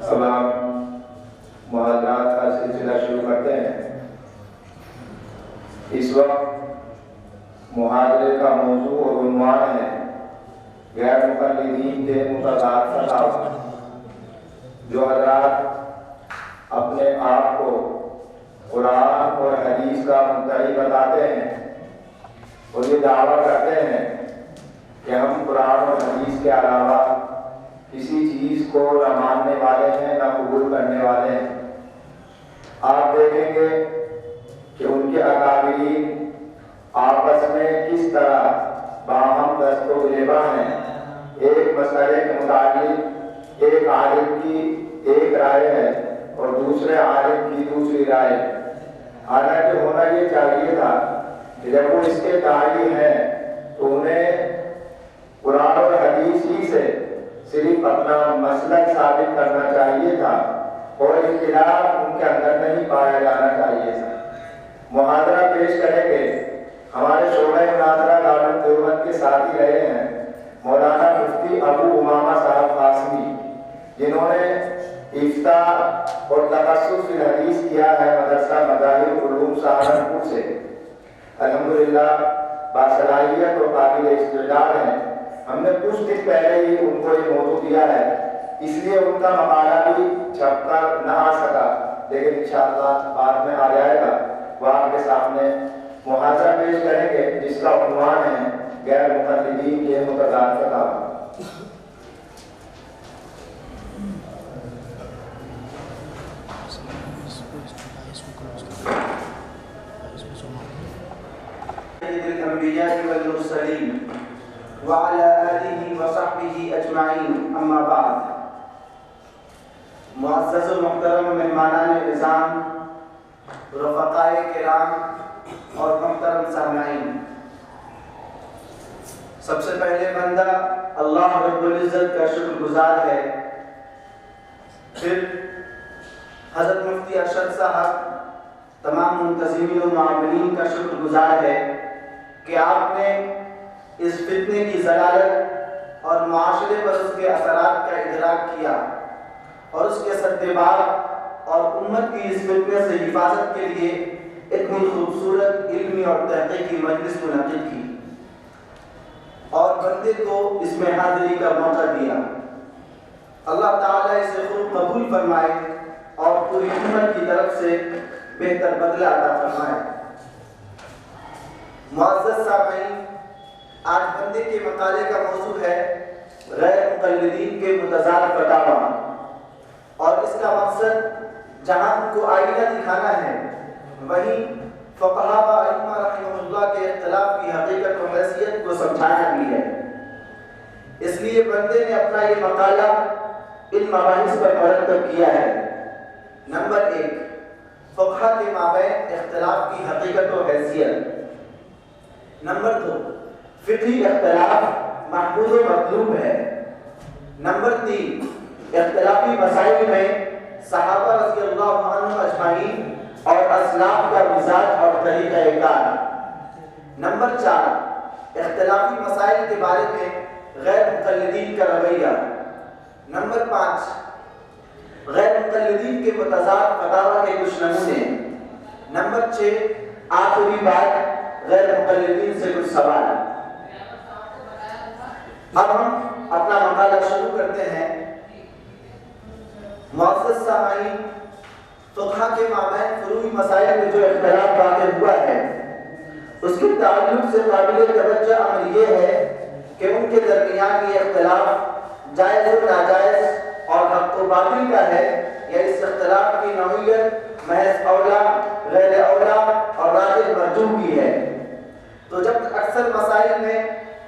اب آپ محاضرات کا سلسلہ شروع کرتے ہیں۔ اس وقت محاضرے کا موضوع اور عنوان ہے غیر مقلدین کے متضاد فتاوی۔ جو حضرات اپنے آپ کو قرآن اور حدیث کا مدعی بتاتے ہیں اور یہ دعویٰ کرتے ہیں کہ ہم قرآن اور حدیث کے علاوہ کسی چیز کو نہ ماننے والے ہیں نہ قبول کرنے والے ہیں، آپ دیکھیں گے کہ ان کے اکابرین آپس میں کس طرح باہم دست و غلبہ ہیں۔ ایک مسئلے کے متعلق ایک عالم کی ایک رائے ہے اور دوسرے عالم کی دوسری رائے، حالانکہ ہونا یہ چاہیے تھا کہ جب وہ اس کے داعی ہیں تو انہیں قرآن اور حدیث ہی سے صرف اپنا مسلک ثابت کرنا چاہیے تھا اور اختلاف ان کے اندر نہیں پایا جانا چاہیے تھا۔ محاضرہ پیش کریں گے ہمارے شعبہ مناظرہ دارالعلوم دیوبند کے ساتھی رہے ہیں مولانا مفتی ابو امامہ صاحب قاسمی، جنہوں نے افتاء اور تخصص فی الحدیث کیا ہے مدرسہ مظاہر العلوم سہارنپور سے۔ الحمدللہ باصلاحیت اور قابل استعداد ہیں۔ ہم نے کچھ دن پہلے ہی ان کو یہ موضوع دیا ہے، اس لیے ان کا مقالہ بھی چھپ کر نہ آ سکا، لیکن انشاءاللہ بعد میں آ جائے گا۔ وہ آپ کے سامنے محاضرہ پیش کریں گے جس کا عنوان ہے غیر مقلدین کے متضاد فتاوی۔ الانبیاء والمرسلین وعلى آلہ وصحبہ اجمعین، اما بعد۔ معزز و محترم مہمانان نظام، رفقائے کرام اور محترم سامعین، سب سے پہلے بندہ اللہ رب العزت کا شکر گزار ہے، پھر حضرت مفتی ارشد صاحب تمام منتظمین و معاونین کا شکر گزار ہے کہ آپ نے اس فتنے کی ضلالت اور معاشرے پر اس کے اثرات کا ادراک کیا اور اس کے سدباب اور امت کی اس فتنے سے حفاظت کے لیے اتنی خوبصورت علمی اور تحقیقی مجلس منعقد کی اور بندے کو اس میں حاضری کا موقع دیا۔ اللہ تعالیٰ اسے خوب قبول فرمائے اور پوری امت کی طرف سے بہتر بدلہ عطا فرمائے۔ معزز سامعین، آج بندے کے مقالے کا موضوع ہے غیر مقلدین کے متضاد فتاوی، اور اس کا مقصد جہاں ان کو آئینہ دکھانا ہے وہیں فقہاء و ائمہ رحمہ اللہ کے اختلاف کی حقیقت و حیثیت کو سمجھانا بھی ہے۔ اس لیے بندے نے اپنا یہ مقالہ ان مباحث پر مرتب کیا ہے۔ نمبر 1، فقہاء کے مابین اختلاف کی حقیقت و حیثیت۔ نمبر 2، فقہی اختلاف محمود و مطلوب ہے۔ نمبر 3، اختلافی مسائل میں صحابہ رضی اللہ عنہم اجمعین اور اسلاف کا مزاج اور طریقہ کار۔ نمبر 4، اختلافی مسائل کے بارے میں غیر مقلدین کا رویہ۔ نمبر 5، غیر مقلدین کے متضاد فتاوی کے کچھ نمونے۔ نمبر 6، آخری بات، غیر مقلدین سے کچھ سوال۔ اب ہم اپنا مقالہ شروع کرتے ہیں۔ معزز سامعین، فقہاء کے مابین فروعی مسائل میں جو اختلاف واقع ہوا ہے اس کے تعلق سے قابل توجہ امر یہ ہے کہ ان کے درمیان یہ اختلاف جائز و ناجائز اور حق و باطل کا ہے یا اس اختلاف کی نوعیت محض اولا، غیر اولا اور راجح مرجوح کی ہے۔ تو جب اکثر مسائل میں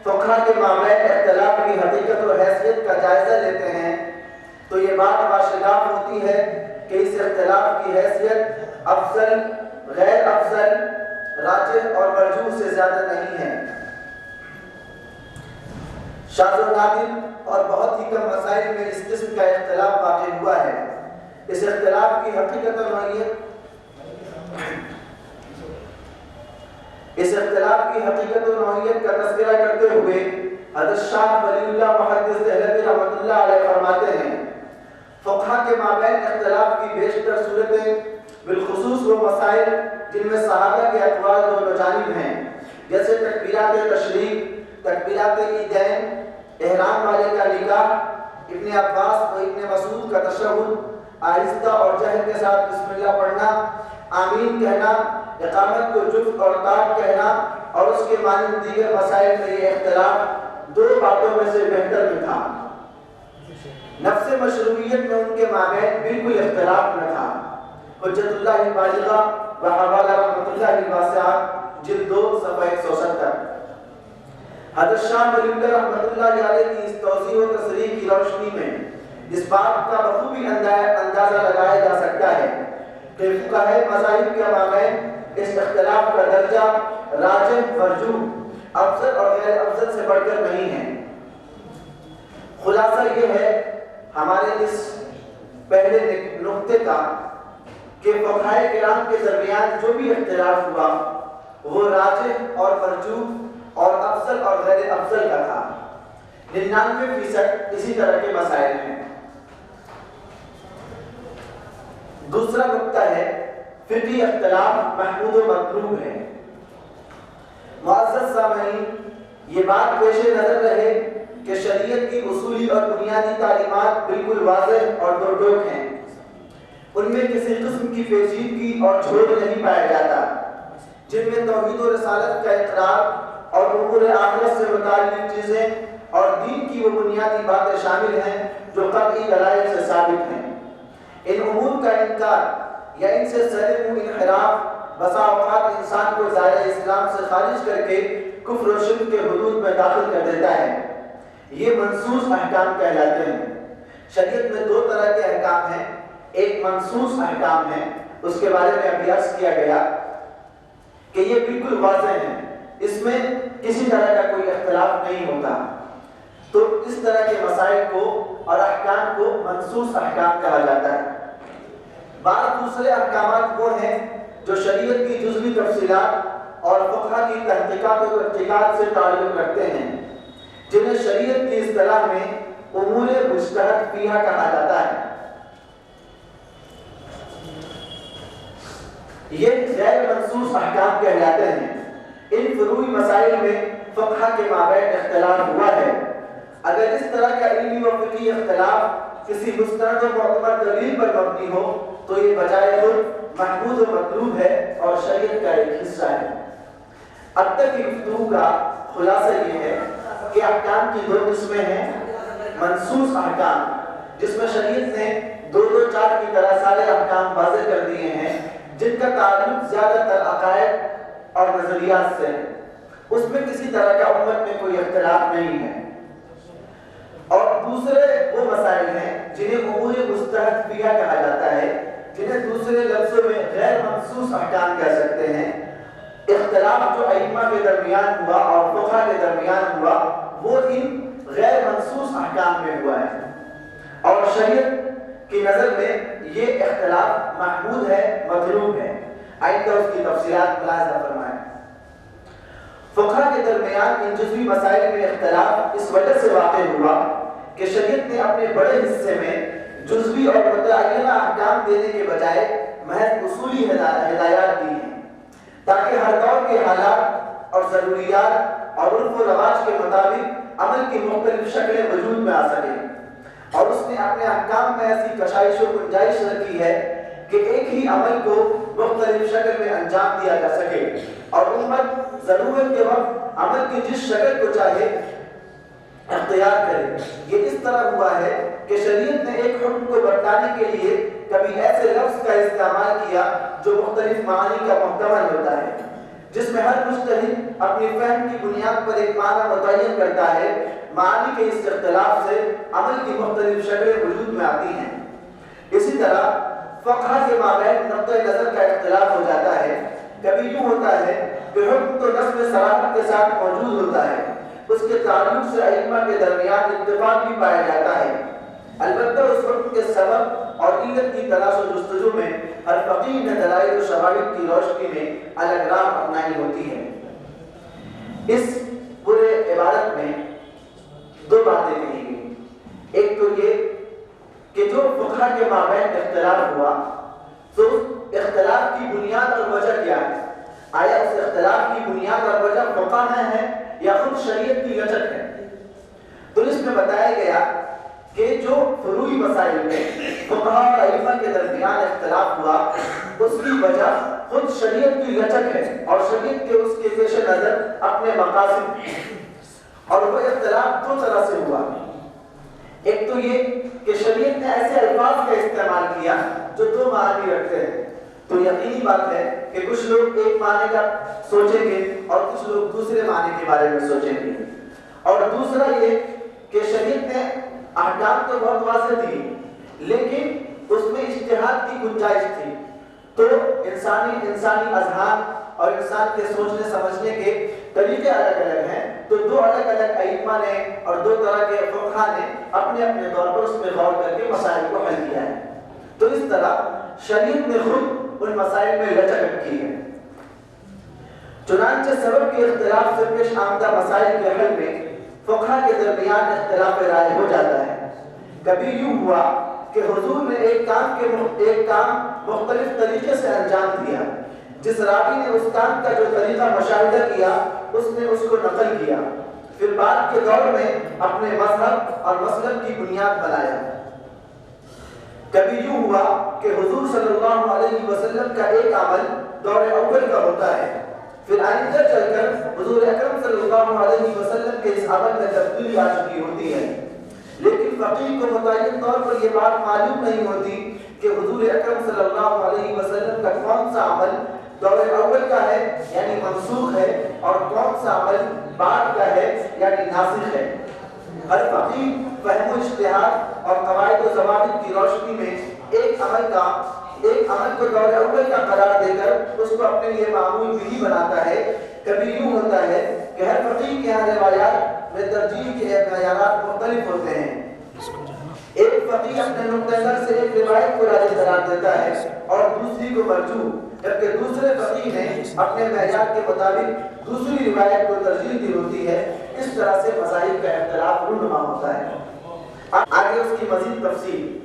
فقہاء کے مابین اختلاف کی حقیقت و حیثیت کا جائزہ لیتے ہیں تو یہ بات واشگاف ہوتی ہے کہ اس اختلاف کی حیثیت افضل، غیر افضل، راجح اور مرجوح سے زیادہ نہیں ہے۔ شاذ و نادر اور بہت ہی کم مسائل میں اس قسم کا اختلاف واقع ہوا ہے۔ اس اختلاف کی حقیقت و نوعیت کا تذکرہ کرتے ہوئے حضرت شاہ ولی اللہ محدث دہلوی رحمۃ اللہ علیہ فرماتے ہیں فقہا کے مابین اختلاف کی بیشتر صورتیں بالخصوص وہ مسائل جن میں صحابہ کے اقوال دونوں جانب ہیں، جیسے تکبیرات تشریق، تکبیرات عیدین، احرام والے کا نکاح، ابن عباس اور ابن مسعود کا تشہد، آہستہ اور جہر کے ساتھ بسم اللہ پڑھنا، آمین کہنا، اقامت کو جفت اور طاق کہنا اور اس کے مانند دیگر مسائل میں یہ اختلاف دو باتوں میں سے بہتر میں تھا۔ نفس مشروعیت میں ان کے مابین بالکل اختلاف نہ تھا۔ حجت اللہ البالغہ و حوالہ رحمۃ اللہ الواسعہ جلد 2 صفحہ 170۔ حضرت شاہ ولی اللہ رحمۃ اللہ علیہ کی اس توضیح و تصریح کی روشنی میں اس بات کا بخوبی اندازہ لگایا جا سکتا ہے کہ فقہائے مذاہب کے مابین اس اختلاف کا درجہ راجح، مرجوح، افضل اور غیر افضل سے بڑھ کر نہیں ہے۔ خلاصہ یہ ہے ہمارے اس پہلے نقطے کا کہ فقہائے کرام کے درمیان جو بھی اختلاف ہوا وہ راجح اور مرجوح اور افضل اور غیر افضل کا تھا۔ 99% اسی طرح کے مسائل ہیں۔ دوسرا نقطہ ہے فقہی اختلاف محمود و مطلوب ہے۔ معزز سامعین، یہ بات پیش نظر رہے کہ شریعت کی اصولی اور بنیادی تعلیمات بالکل واضح اور دو ٹوک ہیں، ان میں کسی قسم کی پیچیدگی اور جھوٹ نہیں پایا جاتا، جن میں توحید و رسالت کا اقرار اور امور آخرت سے متعلق چیزیں اور دین کی وہ بنیادی باتیں شامل ہیں جو قطعی دلائل سے ثابت ہیں۔ ان امور کا انکار یا ان سے سر منہ انحراف بسا اوقات انسان کو دائرہ اسلام سے خارج کر کے کفر و شرک کے حدود میں داخل کر دیتا ہے۔ یہ منصوص احکام کہلاتے ہیں۔ شریعت میں دو طرح کے احکام ہیں، ایک منصوص احکام ہے، اس کے بارے میں ابھی عرض کیا گیا کہ یہ بالکل واضح ہے، اس میں کسی طرح کا کوئی اختلاف نہیں ہوتا، تو اس طرح کے مسائل کو اور احکام کو منصوص احکام کہا جاتا ہے۔ بعض دوسرے احکامات وہ ہیں جو شریعت کی جزوی تفصیلات اور فقہ کی تحقیقات و تحقیقات سے تعلق رکھتے ہیں، جنہیں شریعت کی اصطلاح میں امور مجتہد فیہا کہا جاتا ہے۔ یہ غیر منصوص احکام کہلاتے ہیں۔ ان فروعی مسائل میں فقہ کے مابین اختلاف ہوا ہے۔ اگر اس طرح کا علمی و فقہی اختلاف کسی مستند و معتبر دلیل پر مبنی ہو تو یہ بجائے خود محمود و مطلوب ہے اور شریعت کا ایک حصہ ہے۔ اب تک کی گفتگو کا خلاصہ یہ ہے کہ احکام کی دو قسمیں ہیں، منصوص احکام جس میں شریعت نے 2-2-4 کی طرح سارے احکام واضح کر دیے ہیں، جن کا تعلق زیادہ تر عقائد اور نظریات سے ہے، اس میں کسی طرح کا امت میں کوئی اختلاف نہیں ہے۔ اور دوسرے وہ مسائل ہیں جنہیں امور مستحد فیہا کہا جاتا ہے، جنہیں دوسرے لفظوں میں غیر منصوص احکام کہہ سکتے ہیں۔ اختلاف جو ائمہ کے درمیان ہوا اور فقہا کے درمیان ہوا وہ ان غیر منصوص احکام میں ہوا ہے، اور شریعت کی نظر میں یہ اختلاف محمود ہے، مطلوب ہے۔ آئندہ اس کی تفصیلات ملاحظہ فرمائیں۔ فقہا کے درمیان ان جزوی مسائل میں اختلاف اس وجہ سے واقع ہوا کہ شریعت نے اپنے بڑے حصے میں جزوی اور متعینہ احکام دینے کے بجائے محض اصولی ہدایات دی ہیں، تاکہ ہر دور کے حالات اور ضروریات اور عرف و رواج کے مطابق عمل کی مختلف شکلیں وجود میں آ سکیں۔ اور اس نے اپنے احکام میں ایسی کشائش و گنجائش رکھی ہے کہ ایک ہی عمل کو مختلف شکل میں انجام دیا جا سکے، اور امت ضرورت کے وقت عمل کی جس شکل کو چاہے اختیار کرے۔ یہ اس طرح ہوا ہے کہ شریعت نے ایک حکم کو بتانے کے لیے کبھی ایسے لفظ کا استعمال کیا جو مختلف معانی کا محتمل ہوتا ہے، جس میں ہر مجتہد اپنی فہم کی بنیاد پر ایک معنی متعین کرتا ہے۔ معانی کے اس اختلاف سے عمل کی مختلف شکلیں وجود میں آتی ہیں۔ اسی طرح فقہ کے مابین نقطۂ نظر کا اختلاف ہو جاتا ہے۔ کبھی یوں ہوتا ہے کہ حکم تو نص میں صراحت کے ساتھ موجود ہوتا ہے، اس کے تعلق سے ائمہ کے درمیان اتفاق بھی پایا جاتا ہے، البتہ اس حکم کے سبب اور علت کی تلاش و جستجو میں ہر فقیہ نے دلائل و شواہد کی روشنی میں الگ راہ اپنائی ہوتی ہے۔ اس پورے عبارت میں دو باتیں کہی گئی۔ ایک تو یہ کہ جو فقہ فقہ کے مابین اختلاف ہوا تو اختلاف کی بنیاد اور وجہ کیا ہے؟ آیا اس اختلاف کی بنیاد اور وجہ فقہ ہے یا خود شریعت کی لچک ہے؟ تو اس میں بتایا گیا کہ جو فروعی مسائل میں فقہ اور ائمہ کے درمیان اختلاف ہوا اس کی وجہ خود شریعت کی لچک ہے اور شریعت کے اس کے پیش نظر اپنے مقاصد، اور وہ اختلاف دو طرح سے ہوا۔ ایک تو یہ کہ شریعت نے ایسے الفاظ کا استعمال کیا جو دو معنی رکھتے ہیں، تو یقینی بات ہے کہ کچھ لوگ ایک معنی کا سوچیں گے اور کچھ لوگ دوسرے معنی کے بارے میں سوچیں گے۔ اور دوسرا یہ کہ شریعت نے احکام تو بہت واضح دی لیکن اس میں اجتہاد کی گنجائش تھی، تو انسانی اذہان اور انسان کے سوچنے سمجھنے کے طریقے الگ الگ ہیں، تو دو الگ الگ ائمہ نے اور دو طرح کے فقہا نے اپنے اپنے طور پر اس میں غور کر کے مسائل کو حل کیا ہے۔ تو اس طرح شریعت نے خود ان مسائل میں لچک رکھی ہے۔ چنانچہ سبب کے اختلاف سے پیش آمدہ مسائل کے حل میں فقہا کے درمیان اختلاف رائے ہو جاتا ہے۔ کبھی یوں ہوا کہ حضور نے ایک کام مختلف طریقے سے انجام دیا، جس راوی نے اس کام کا جو طریقہ مشاہدہ کیا اس نے اس کو نقل کیا، پھر بعد کے دور میں اپنے مذہب اور مسلک کی بنیاد بنایا۔ کبھی یوں ہوا کہ حضور صلی اللہ علیہ وسلم کا ایک عمل دور اول کا ہوتا ہے، پھر آئندہ چل کر حضور اکرم صلی اللہ علیہ وسلم کے اس عمل میں تبدیلی آ چکی ہوتی ہے، لیکن فقیہ کو متعین طور پر یہ بات معلوم نہیں ہوتی کہ حضور اکرم صلی اللہ علیہ وسلم کا کون سا عمل دور اول کا ہے یعنی منسوخ ہے اور کون سا عمل بعد کا ہے یعنی ناسخ ہے۔ ہر فقیہ فہم و اجتہاد اور قواعد و ضوابط کی روشنی میں ایک عمل کو دور اول کا قرار دے کر اس کو اپنے لیے معمول بھی بناتا ہے۔ کبھی یوں ہوتا ہے کہ ہر فقیہ کے یہاں روایات میں ترجیح کے معیارات مختلف ہوتے ہیں۔ ایک فقیہ اپنے نقطہ نظر سے ایک روایت کو راجح قرار دیتا ہے اور دوسری کو مرجوح، جبکہ دوسرے فقیہ نے اپنے معیار کے مطابق دوسری روایت کو ترجیح دی ہوتی ہے۔ اس طرح سے مذاہب کا اختلاف رونما ہوتا ہے۔ آگے اس کی مزید تفصیل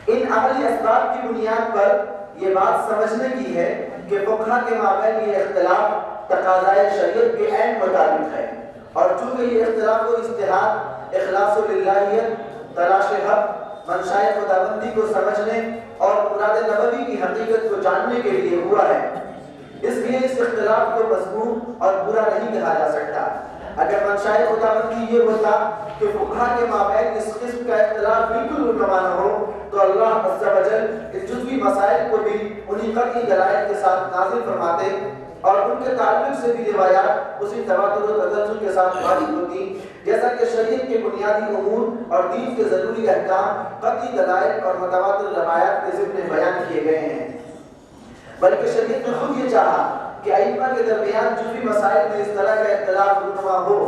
ان عملی اسباب کی بنیاد پر یہ بات سمجھنے کی ہے کہ فقہا کے مابین یہ اختلاف تقاضائے شریعت کے عین مطابق ہے، اور چونکہ یہ اختلاف و اجتہاد اخلاص للہیت، تلاش حق، منشاء خداوندی کو سمجھنے اور مراد نبوی کی حقیقت کو جاننے کے لیے ہوا ہے، اس لیے اس اختلاف کو مذموم اور برا نہیں کہا جا سکتا۔ اگر منشاء خداوندی یہ ہوتا کہ فقہا کے مابین اس قسم کا اختلاف بالکل رونما نہ ہو تو اللہ عز و جل اس جزوی مسائل کو بھی انہی قطعی دلائل کے ساتھ نازل فرماتے اور ان کے تعلق سے بھی روایات اسی تواتر و تسلسل کے ساتھ وارد ہوتی، جیسا کہ شریعت کے بنیادی امور اور دین کے ضروری احکام قطعی دلائل اور متواتر روایات کے ضمن بیان کیے گئے ہیں۔ بلکہ شریعت نے خود یہ چاہا کہ ائمہ کے درمیان جزوی مسائل میں اس طرح کا اختلاف رونما ہو،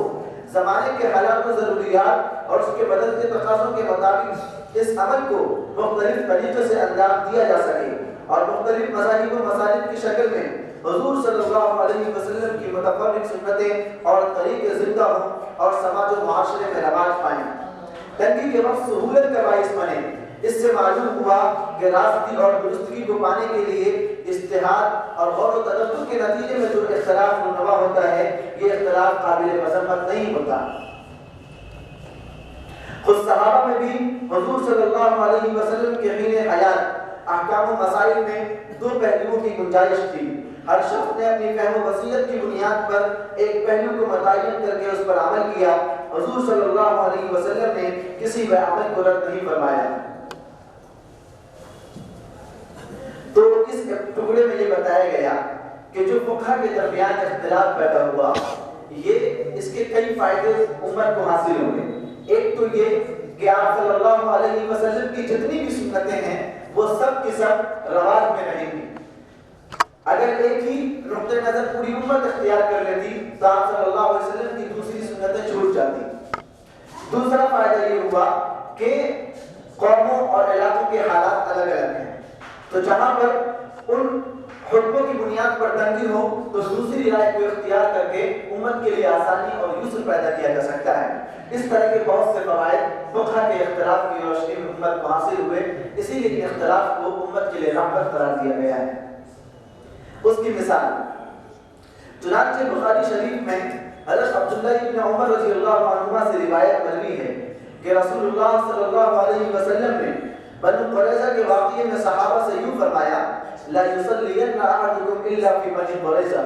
زمانے کے حالات و ضروریات اور اس کے بدلتے تقاضوں کے مطابق اس عمل کو مختلف طریقے سے انجام دیا جا سکے اور مختلف مذاہب و مسالک کی شکل میں حضور صلی اللہ علیہ وسلم کی متفرق سنتیں اور طریقے زندہ ہوں اور سماج و معاشرے میں رواج پائیں، تنگی کے وقت سہولت کا باعث بنے۔ اس سے معلوم ہوا کہ راستی اور درستگی کو پانے کے لیے اجتہاد اور غور و تدبر کے نتیجے میں جو اختلاف رونما ہوتا ہے یہ اختلاف قابل مذمت نہیں ہوتا۔ خود صحابہ میں بھی حضور صلی اللہ علیہ وسلم کے حین حیات احکام و مسائل میں دو پہلوؤں کی گنجائش تھی۔ ہر شخص نے اپنی فہم و بصیرت کی بنیاد پر ایک پہلو کو متعین کر کے اس پر عمل کیا۔ حضور صلی اللہ علیہ وسلم نے کسی بھی عمل کو رد نہیں فرمایا۔ تو اس ٹکڑے میں یہ بتایا گیا کہ جو فقہ کے درمیان اختلاف پیدا ہوا یہ اس کے کئی فائدے امت کو حاصل ہوئے۔ ایک تو یہ کہ آپ صلی اللہ علیہ وسلم کی جتنی بھی سنتیں ہیں وہ سب کی سب رواج میں رہیں گی۔ اگر ایک ہی نقطہ نظر پوری امت اختیار کر لیتی تو آپ صلی اللہ علیہ وسلم کی دوسری سنتیں چھوٹ جاتی۔ دوسرا فائدہ یہ ہوا کہ قوموں اور علاقوں کے حالات الگ الگ ہیں، تو جہاں پر ان حکموں کی بنیاد پر تنگی ہو تو دوسری رائے کو اختیار کر کے امت کے لیے آسانی اور یسر پیدا کیا جا سکتا ہے۔ اس طرح کے بہت سے فوائد فقہ کے اختلاف کی روشنی میں امت کو حاصل ہوئے، اسی لیے اختلاف کو امت کے لیے رحمت قرار دیا گیا ہے۔ اس کی مثال چنانچہ بخاری شریف میں حضرت عبداللہ ابن عمر رضی اللہ عنہما سے روایت مروی ہے کہ رسول اللہ صلی اللہ علیہ وسلم نے بنو قریظہ کے واقعے میں صحابہ سے یوں فرمایا: لا یصلین احدکم الا فی بنی قریظہ،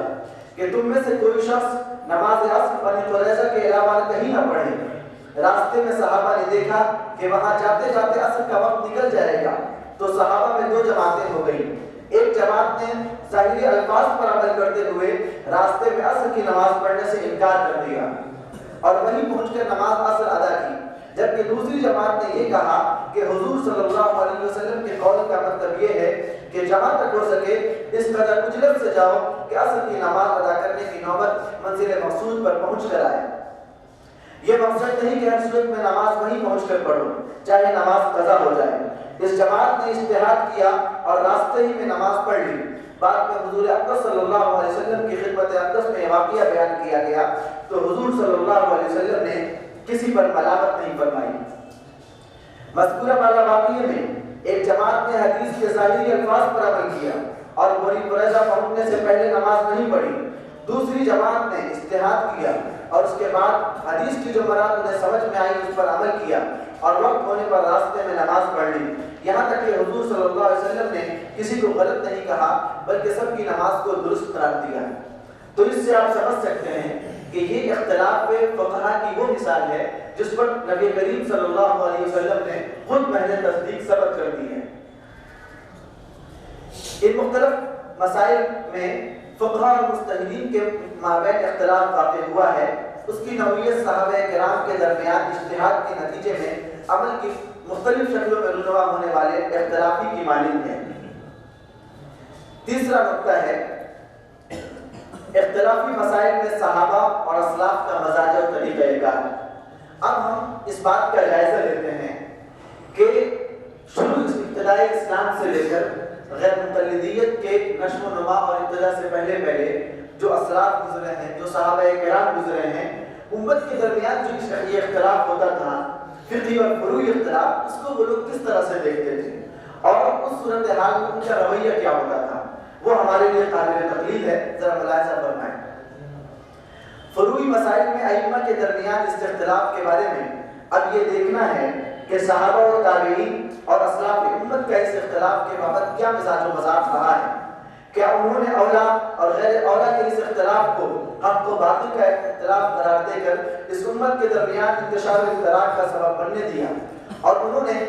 کہ تم میں سے کوئی شخص نماز عصر بنی قریظہ کے علاوہ کہیں نہ پڑھے۔ راستے میں صحابہ نے دیکھا کہ وہاں جاتے جاتے عصر کا وقت نکل جائے گا، تو صحابہ میں دو جماعتیں ہو گئیں۔ ایک جماعت نے ظاہری الفاظ پر عمل کرتے ہوئے راستے میں عصر کی نماز پڑھنے سے انکار کر دیا اور وہیں پہنچ کر نماز عصر ادا کی، جبکہ دوسری جماعت نے یہ کہا کہ حضور صلی اللہ علیہ وسلم کے قول کا مطلب یہ ہے کہ جہاں تک ہو سکے اس قدر عجلت سے جاؤ کہ عصر کی نماز ادا کرنے کی نوبت منزل مقصود پر پہنچ کر آئے۔ یہ مقصد نہیں کہ ہر صورت میں نماز وہیں پہنچ کر پڑھو چاہے نماز قضا ہو جائے۔ اس جماعت نے اجتہاد کیا اور راستے ہی میں نماز پڑھ لی۔ بعد میں حضور اقدس صلی اللہ علیہ وسلم کی خدمت اقدس میں یہ واقعہ بیان کیا گیا تو حضور صلی اللہ علیہ وسلم نے کسی پر ملامت نہیں فرمائی۔ مذکورہ والا واقعے میں ایک جماعت نے حدیث کے ظاہری الفاظ پر عمل کیا اور بنی قریظہ پہنچنے سے پہلے نماز نہیں پڑھی۔ دوسری جماعت نے اجتہاد کیا اور اس کے بعد حدیث کی جو مراد انہیں سمجھ میں آئی اس پر عمل کیا اور وقت ہونے پر راستے میں نماز پڑھ لی، یہاں تک کہ حضور صلی اللہ علیہ وسلم نے کسی کو غلط نہیں کہا بلکہ سب کی نماز کو درست قرار دیا۔ تو اس سے آپ سمجھ سکتے ہیں کہ یہ اختلاف فقہا کی وہ مثال ہے جس پر نبی کریم صلی اللہ علیہ وسلم نے خود محض تصدیق ثبت کر دی ہے۔ ان مختلف مسائل میں فقہا اور مجتہدین کے مابین اختلاف واقع ہوا ہے، اس کی نوعیت صحابہ کرام کے درمیان اجتہاد کے نتیجے میں عمل کی مختلف شکلوں میں رونما ہونے والے اختلافی کی مانند ہے۔ تیسرا نقطہ ہے اختلافی مسائل میں صحابہ اور اسلاف کا مزاج اور طریقہ کار۔ اب ہم اس بات کا جائزہ لیتے ہیں کہ شروع ابتدائی اسلام سے لے کر غیر مقلدیت کے نشو و نما اور ابتدا سے پہلے جو اسلاف گزرے ہیں، جو صحابہ کرام گزرے ہیں، امت کے درمیان جو یہ اختلاف ہوتا تھا، فقہی اور فروعی اختلاف، اس کو وہ لوگ کس طرح سے دیکھتے تھے اور اس صورتحال میں ان کا رویہ کیا ہوتا تھا، وہ ہمارے لیے قابل تقلید ہے۔ ذرا ملاحظہ فرمائیں۔ فروعی مسائل میں ائمہ کے درمیان اس اختلاف کے بارے میں اب یہ دیکھنا ہے کہ صحابہ و تابعین اور اسلاف امت کا اس اختلاف کے بابت کیا مزاج و مذاق رہا ہے۔ کیا انہوں نے اولا اور غیر اولا کے اس اختلاف کو حق و باطل کا اختلاف قرار دے کر اس امت کے درمیان انتشار و افتراق کا سبب بننے دیا اور انہوں نے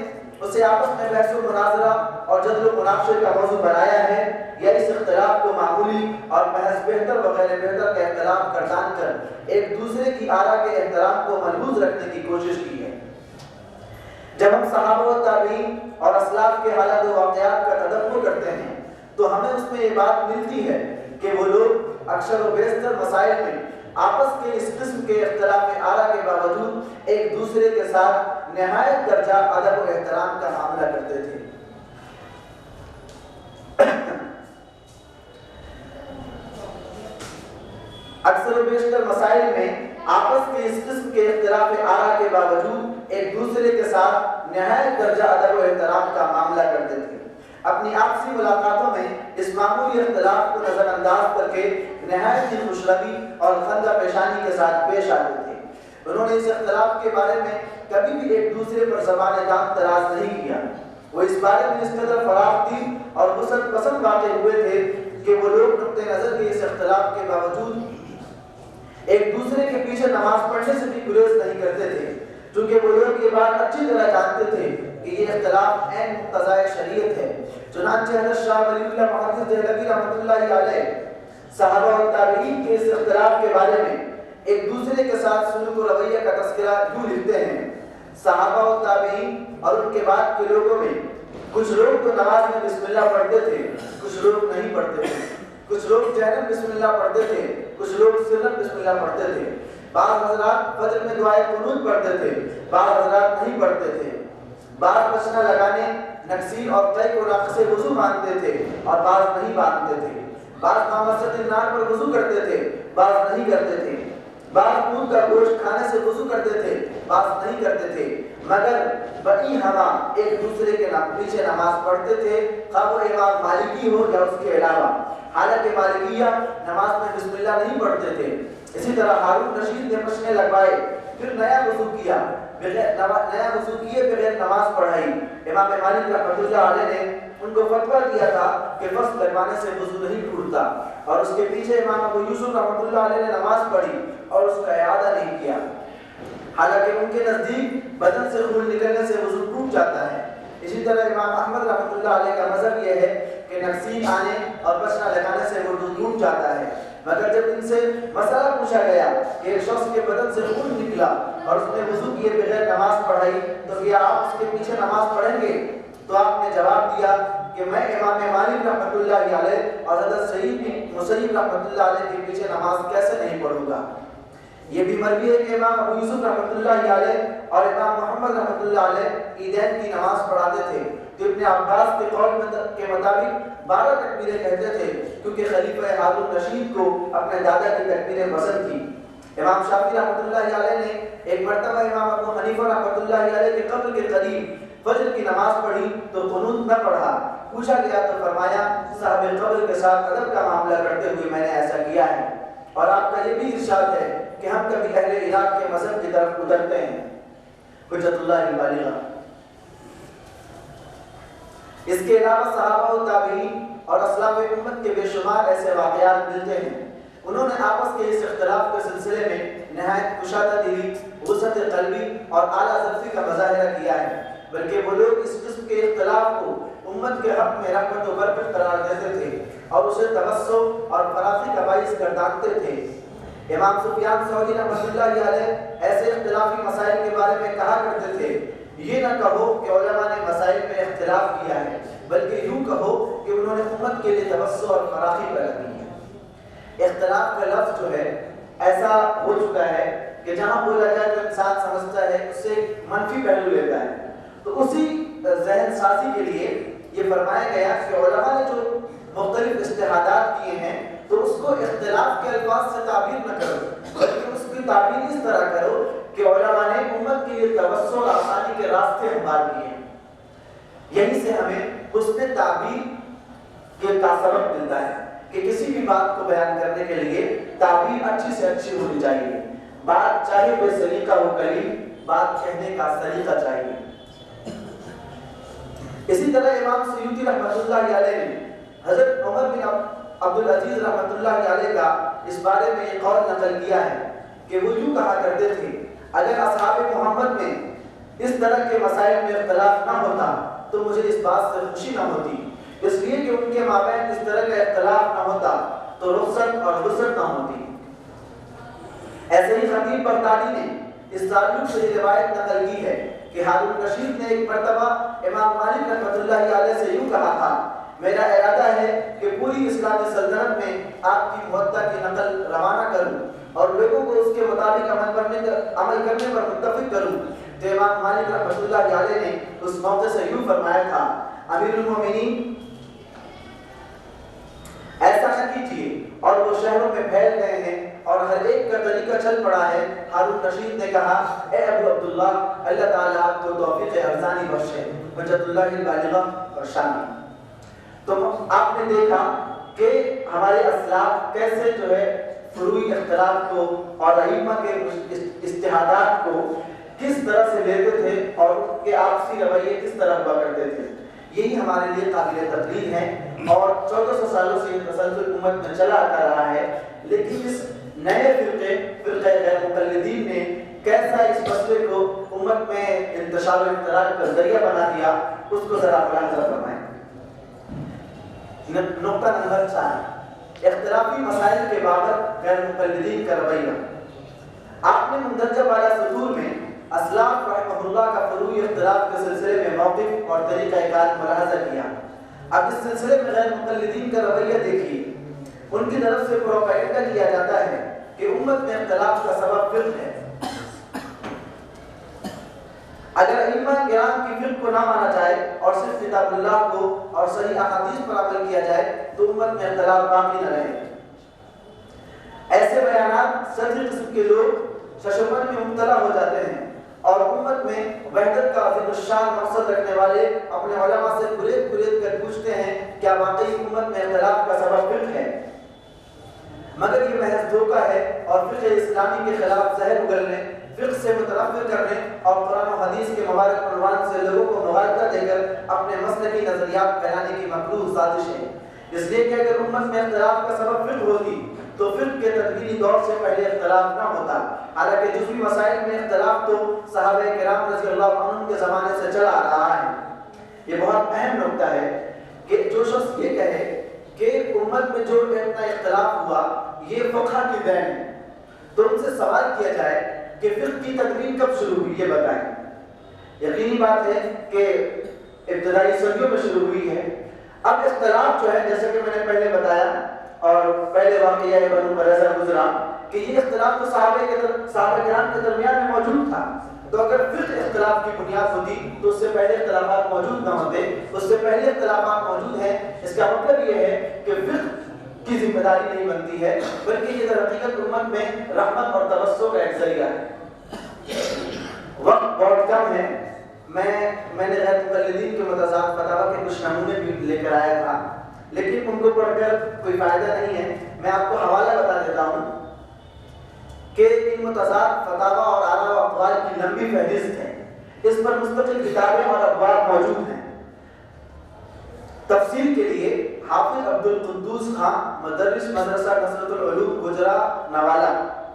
اسے آپس میں بحث و مناظرہ اور جدل و مناقشے کا موضوع بنایا ہے، یا اس اختلاف کو معمولی اور محض بہتر و غیر بہتر کا اختلاف گردان کر ایک دوسرے کی آراء کے احترام کو ملحوظ رکھنے کی کوشش کی ہے۔ جب ہم صحابہ و تابعین اور اسلاف کے حالات و واقعات کا تدبر کرتے ہیں تو ہمیں اس میں یہ بات ملتی ہے کہ وہ لوگ اکثر و بیشتر مسائل میں آپس کے اس قسم کے اختلاف آراء کے باوجود ایک دوسرے کے ساتھ نہایت درجہ ادب و احترام کا معاملہ کرتے تھے۔ اکثر و بیشتر مسائل میں آپس کے اس قسم کے اختلاف آراء کے باوجود ایک دوسرے کے ساتھ نہایت درجہ ادب و احترام کا معاملہ کرتے تھے۔ اپنی آپسی ملاقاتوں میں اس معمولی اختلاف کو نظر انداز کر کے نہایت ہی خوشروی اور خندہ پیشانی کے ساتھ پیش آتے تھے۔ انہوں نے اس اختلاف کے بارے میں کبھی بھی ایک دوسرے پر زبان دام دراز نہیں کیا۔ وہ اس بارے میں اس قدر فراخ دل اور وسعت پسند واقع ہوئے تھے کہ وہ لوگ نقطۂ نظر کے اس اختلاف کے باوجود ایک دوسرے کے پیچھے نماز پڑھنے سے بھی گریز نہیں کرتے تھے، چونکہ وہ لوگ یہ بات اچھی طرح جانتے تھے کہ یہ اختلاف عین مقتضائے شریعت ہے۔ چنانچہ حضرت شاہ ولی اللہ محدث دہلوی رحمۃ اللہ علیہ صحابہ و تابعین کے اس اختلاف کے بارے میں ایک دوسرے کے ساتھ سلوک و رویہ کا تذکرہ یوں لکھتے ہیں: صحابہ و تابعین اور ان کے بعد کے لوگوں میں کچھ لوگ تو نماز میں بسم اللہ پڑھتے تھے، کچھ لوگ نہیں پڑھتے تھے، کچھ لوگ جہرن بسم اللہ پڑھتے تھے، کچھ لوگ سرن بسم اللہ پڑھتے تھے، بعض حضرات فجر میں دعائے قنوت پڑھتے تھے، بعض حضرات نہیں پڑھتے تھے، بعض بچنا لگانے نقصیر اور قے کو ناقص وضو مانتے تھے اور بعض نہیں مانتے تھے۔ بعض مامست النار پر وضو کرتے تھے، بعض نہیں کرتے تھے، بعض اونٹ کا گوشت کھانے سے وضو کرتے تھے، بعض نہیں کرتے تھے، مگر بڑی ہما ایک دوسرے کے پیچھے نماز پڑھتے تھے، خواہ وہ امام مالکی ہو یا اس کے علاوہ۔ حالانکہ مالکیہ نماز میں بسم اللہ نہیں پڑھتے تھے۔ اسی طرح ہارون رشید نے پشنے لگوائے، پھر نیا وضو کیا، نیا وضو کیے بغیر نماز پڑھائی۔ امام مالک رحمۃ اللہ علیہ نے ان کو فتویٰ دیا تھا کہ فرض لگوانے سے وضو نہیں ٹوٹتا، اور اس کے پیچھے امام ابو یوسف رحمۃ اللہ علیہ نے نماز پڑھی اور اس کا اعادہ نہیں کیا، حالانکہ ان کے نزدیک بدن سے خون نکلنے سے وضو ٹوٹ جاتا ہے۔ اسی طرح امام احمد رحمۃ اللہ علیہ کا مذہب یہ ہے کہ نقصین آنے اور بچنا لگانے سے وضو ٹوٹ جاتا ہے، مگر جب ان سے مسئلہ پوچھا گیا کہ ایک شخص کے بدن سے خون نکلا اور اس نے وضو کیے بغیر نماز پڑھائی تو کیا آپ اس کے پیچھے نماز پڑھیں گے؟ تو آپ نے جواب دیا کہ میں امام مالک رحمۃ اللہ علیہ اور حضرت سعید بن مسیب رحمۃ اللہ علیہ کے پیچھے نماز کیسے نہیں پڑھوں گا۔ یہ بھی مروی ہے کہ امام ابو یوسف رحمۃ اللہ علیہ اور امام محمد رحمۃ اللہ علیہ عیدین کی نماز پڑھاتے تھے، تو ابن عباس کے قول کے مطابق 12 تکبیریں کہتے تھے، کیونکہ خلیفہ ہارون رشید کو اپنے دادا کی تکبیریں پسند تھی۔ امام شافعی رحمۃ اللہ علیہ نے ایک مرتبہ امام ابو حنیفہ رحمۃ اللہ علیہ کے قبر کے قریب فجر کی نماز پڑھی تو قنوت نہ پڑھا۔ پوچھا گیا تو فرمایا صاحب قبر کے ساتھ ادب کا معاملہ کرتے ہوئے میں نے ایسا کیا ہے۔ اور آپ کا یہ بھی ارشاد ہے کہ ہم کبھی اہل عراق کے مذہب کی طرف اترتے ہیں۔ حجت اللہ البالغہ۔ اس کے علاوہ صحابہ و تابعین اور اسلاف امت کے بے شمار ایسے واقعات ملتے ہیں، انہوں نے آپس کے اس اختلاف کے سلسلے میں نہایت کشادہ دلی، وسعت قلبی اور اعلیٰ ذوقی کا مظاہرہ کیا ہے، بلکہ وہ لوگ اس قسم کے اختلاف کو امت کے حق میں رحمت و برکت قرار دیتے تھے اور اسے توسع اور فراخی کا باعث گردانتے تھے۔ امام سفیان ثوری رحمۃ اللہ علیہ ایسے اختلافی مسائل کے بارے میں کہا کرتے تھے، یہ نہ کہو کہ علماء نے مسائل میں اختلاف کیا ہے، بلکہ یوں کہو کہ انہوں نے امت کے لیے توسع اور فراخی پیدا کی ہے۔ اختلاف کا لفظ جو ہے ایسا ہو چکا ہے کہ جہاں بولا جائے تو انسان سمجھتا ہے اس سے منفی پہلو لیتا ہے، تو اسی ذہن سازی کے لیے یہ فرمایا گیا کہ علماء نے جو مختلف اجتہادات کیے ہیں تو اس کو اختلاف کے الفاظ سے تعبیر نہ کرو، بلکہ اس کی تعبیر اس طرح کرو کہ علماء نے امت کے لیے توسع اور آسانی کے راستے ہموار کیے ہیں۔ یہیں سے ہمیں حسن تعبیر کا سبق ملتا ہے کہ کسی بھی بات کو بیان کرنے کے لیے تعبیر اچھی سے اچھی ہونی چاہیے، بات چاہے بے سلیقہ ہو کلیم، بات کہنے کا سلیقہ چاہیے۔ اسی طرح امام سیوطی رحمۃ اللہ علیہ نے حضرت عمر بن عبدالعزیز رحمۃ اللہ علیہ کا اس بارے میں یہ قول نقل کیا ہے کہ وہ یوں کہا کرتے تھے، اگر اصحاب محمد میں اس طرح کے مسائل میں اختلاف نہ ہوتا تو مجھے اس بات سے خوشی نہ ہوتی، اس لیے کہ ان کے مابین اس طرح کا اختلاف نہ ہوتا تو رخصت اور وسعت نہ ہوتی۔ ایسے ہی خطیب بغدادی نے اس تعلق سے یہ روایت نقل کی ہے کہ ہارون رشید نے ایک مرتبہ امام مالک رحمۃ اللہ علیہ سے یوں کہا تھا، میرا ارادہ ہے کہ پوری اسلامی سلطنت میں آپ کی موطا کی نقل روانہ کروں اور لوگوں کو اس کے مطابق عمل کرنے پر متفق کروں۔ تو امام مالک رحمۃ اللہ علیہ نے اس موقع سے یوں فرمایا تھا، امیر المومنین ایسا نہ کیجیے، اور وہ شہروں میں پھیل گئے ہیں اور ہر ایک کا طریقہ چل پڑا ہے۔ ہارون رشید نے کہا، اے ابو عبداللہ، اللہ تعالیٰ آپ کو توفیق ارزانی بخشے، حجت اللہ البالغہ اور شامی۔ تو آپ نے دیکھا کہ ہمارے اسلاف کیسے جو ہے فروعی اختلاف کو اور ائمہ کے اجتہادات کو کس طرح سے لیتے تھے اور ان کے آپسی رویے کس طرح ہوا کرتے تھے، یہی ہمارے لیے قابل تقلید ہے۔ اور 1400 سالوں سے یہ تسلسل امت میں چلا آتا رہا ہے، لیکن اس نئے فرقہ غیر مقلدین نے کیسا اس مسئلے کو امت میں انتشار و اشتراک کا ذریعہ بنا دیا، اس کو ذرا ملاحظہ فرمائیں۔ نقطہ نمبر 4، اختلافی مسائل کے بابت غیر مقلدین کا رویہ۔ آپ نے مندرجہ بالا سطور میں اسلاف رحمہ اللہ کا فروعی اختلاف کے سلسلے میں موقف اور طریقہ کار ملاحظہ کیا۔ اب اس سلسلے میں غیر مقلدین کا رویہ دیکھیے۔ ان کی طرف سے پروپیگنڈا کیا جاتا ہے کہ امت میں اختلاف کا سبب فقہ ہے۔ اگر ائمہ کرام کی فقہ کو کو نہ مانا جائے اور صرف کتاب اللہ کو اور صحیح احادیث پر عمل کیا جائے تو امت میں اختلاف باقی نہ رہے۔ ایسے بیانات صدر قسم کے لوگ ششمن میں مبتلا ہو جاتے ہیں اور امت میں وحدت کا عظیم الشان مقصد رکھنے والے اپنے علماء سے کھلید کر پوچھتے ہیں کیا واقعی امت میں اختلاف کا سبب فقہ ہے؟ مگر یہ محض دھوکہ ہے اور فقہ اسلامی کے خلاف زہر اگلنے، فقہ سے متنفر کرنے اور قرآن و حدیث کے مبارک عنوان سے لوگوں کو مغالطہ دے کر اپنے مسلکی نظریات پھیلانے کی مکروہ سازش ہے۔ اس لیے کہ اگر امت میں اختلاف کا سبب فقہ ہوتی تو فقہ کے تدبیری دور سے پہلے اختلاف نہ ہوتا، حالانکہ جزوی مسائل میں اختلاف تو صحابہ کرام رضی اللہ عنہم کے زمانے سے چلا آ رہا ہے۔ یہ بہت اہم نکتہ ہے کہ جو شخص یہ کہے کہ امت میں جو اتنا اختلاف ہوا یہ فقہ کی دین ہے، تو ان سے سوال کیا جائے کہ فقہ کی تدوین کب شروع ہوئی، یہ بتائیں۔ یقینی بات ہے کہ ابتدائی صدیوں میں شروع ہوئی ہے۔ اب اختلاف جو ہے جیسے کہ میں نے پہلے بتایا اور پہلے واقعہ بنو قریظہ گزرا کہ یہ اختلاف تو صحابہ کرام کے درمیان میں موجود تھا، تو اگر فقہ اختلاف کی بنیاد ہوتی تو اس سے پہلے اختلافات موجود نہ ہوتے، اس سے پہلے اختلافات موجود ہیں۔ اس کا مطلب یہ ہے کہ فقہ کی ذمہ داری نہیں بنتی ہے، بلکہ یہ در حقیقت امت میں رحمت اور توسع کا ایک ذریعہ ہے۔ وقت بہت کم ہے، میں نے غیر مقلدین کے متضاد فتاوی کے کچھ نمونے بھی لے کر آیا تھا، لیکن ان کو پڑھ کر کوئی فائدہ نہیں ہے۔ میں آپ کو حوالہ بتا دیتا ہوں کہ ان متضاد فتاوی اور آراء و اقوال کی لمبی فہرست ہے، اس پر مستقل کتابیں اور ابواب موجود ہیں۔ تفصیل کے لیے حافظ عبدالقدوس خان مدرس مدرسہ کثرت العلوم گجرا نوالا،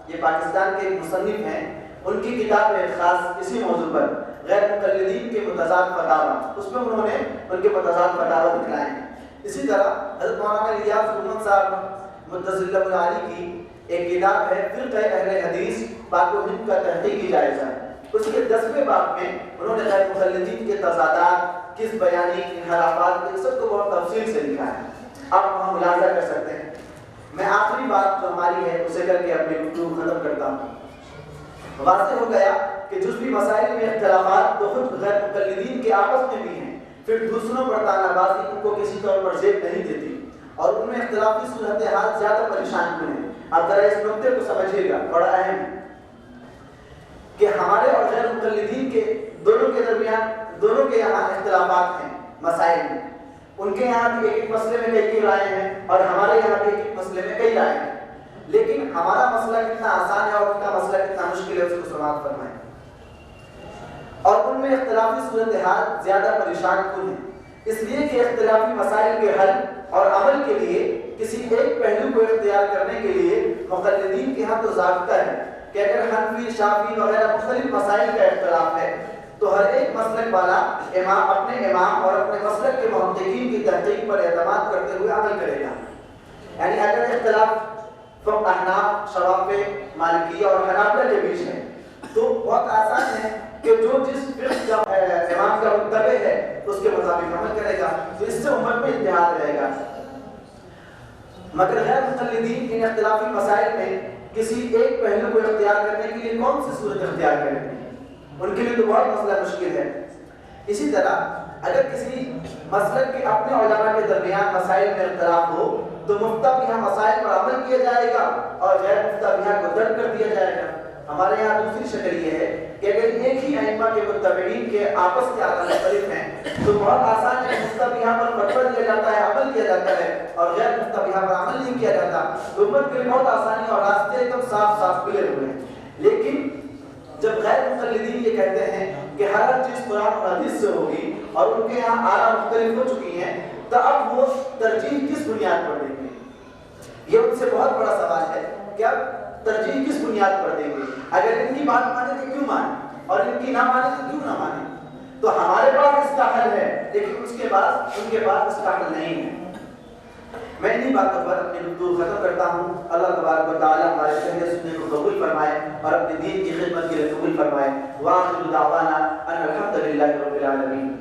یہ پاکستان کے ایک مصنف ہیں، ان کی کتاب ہے خاص اسی موضوع پر غیر مقلدین کے متضاد فتاوی، اس میں انہوں نے ان کے متضاد فتاوی دکھلائے ہیں۔ اسی طرح حضرت مولانا الیاس محمد صاحب متصل العالی کی ایک کتاب ہے فقہ اہل حدیث پاک و ہند کا تحقیقی جائزہ، اس کے 10ویں باب میں انہوں نے غیر مقلدین کے تضادات، کس بیانی، انحرافات، ان سب کو بہت تفصیل سے لکھا ہے، آپ وہاں ملاحظہ کر سکتے ہیں۔ میں آخری بات جو ہماری ہے اسے کر کے اپنی گفتگو ختم کرتا ہوں۔ واضح ہو گیا کہ جزوی مسائل میں اختلافات تو خود غیر مقلدین کے آپس میں بھی ہیں، پھر دوسروں پر تانا بازی ان کو کسی طور پر زیب نہیں دیتی، اور ان میں اختلافی صورتحال زیادہ پریشان کن ہیں۔ اب ذرا اس نقطے کو سمجھیے گا، بڑا اہم ہے کہ ہمارے اور غیر مقلدین کے دونوں کے یہاں اختلافات ہیں مسائل میں، ان کے یہاں بھی ایک مسئلے میں کئی رائے ہیں اور ہمارے یہاں بھی ایک مسئلے میں کئی رائے ہیں، لیکن ہمارا مسئلہ کتنا آسان ہے اور ان کا مسئلہ کتنا مشکل ہے اس کو سماعت فرمائیں۔ اور ان میں اختلافی صورتحال زیادہ پریشان کن ہیں، اس لیے کہ اختلافی مسائل کے حل اور عمل کے لیے کسی ایک پہلو کو اختیار کرنے کے لیے مقلدین کے ہاں تو ضابطہ ہے کہ اگر حنفی، شافعی وغیرہ مختلف مسائل کا اختلاف ہے تو ہر ایک مسلک والا اپنے امام اور اپنے مسلک کے محققین کی تحقیق پر اعتماد کرتے ہوئے عمل کرے گا۔ یعنی اگر اختلاف احناف، شوافع، مالکیہ اور حنابلہ کے بیچ ہے تو بہت آسان ہے کہ جو جس فقہ کا امام کا متبع ہے اس کے مطابق عمل کرے گا، تو اس سے امت میں اتحاد رہے گا۔ مگر غیر مقلدین ان اختلافی مسائل میں کسی ایک پہلو کو اختیار کرنے کے لیے کون سی صورت اختیار کریں گے؟ ان کے لیے تو بہت مسئلہ مشکل ہے۔ اسی طرح اگر کسی مسلک کے اپنے علماء کے درمیان مسائل میں اختلاف ہو تو مفتہ بیہا مسائل پر عمل کیا جائے گا اور غیر مفتہ بیہا کو ترک کر دیا جائے گا۔ ہمارے یہاں دوسری شکل یہ ہے کہ اگر ایک ہی ائمہ کے متبعین کے آپس کے عالم مختلف ہیں تو بہت آسان ہے، مفتہ بیہا پر فتویٰ دیا جاتا ہے، عمل کیا جاتا ہے، اور غیر مفتہ بیہا پر عمل نہیں کیا جاتا، تو امت کے لیے بہت آسانی اور راستے ایک دم صاف کھلے ہوئے ہیں۔ لیکن جب غیر مقلدین یہ کہتے ہیں کہ ہر چیز قرآن اور حدیث سے ہوگی اور ان کے یہاں آراء مختلف ہو چکی ہیں، تو اب وہ ترجیح کس بنیاد پر دیں گے؟ یہ ان سے بہت بڑا سوال ہے کہ اب ترجیح کس بنیاد پر دیں گے؟ اگر ان کی بات مانے تو کیوں مانے اور ان کی نہ مانے تو کیوں نہ مانے؟ تو ہمارے پاس اس کا حل ہے، لیکن ان کے پاس اس کا حل نہیں ہے۔ میں انہی باتوں پر اپنی گفتگو ختم کرتا ہوں۔ اللہ تبارک و تعالی ہمارے کہنے سننے کو قبول فرمائے اور اپنے دین کی خدمت کے لیے قبول فرمائے۔ وآخر دعوانا ان الحمد للہ رب العالمین۔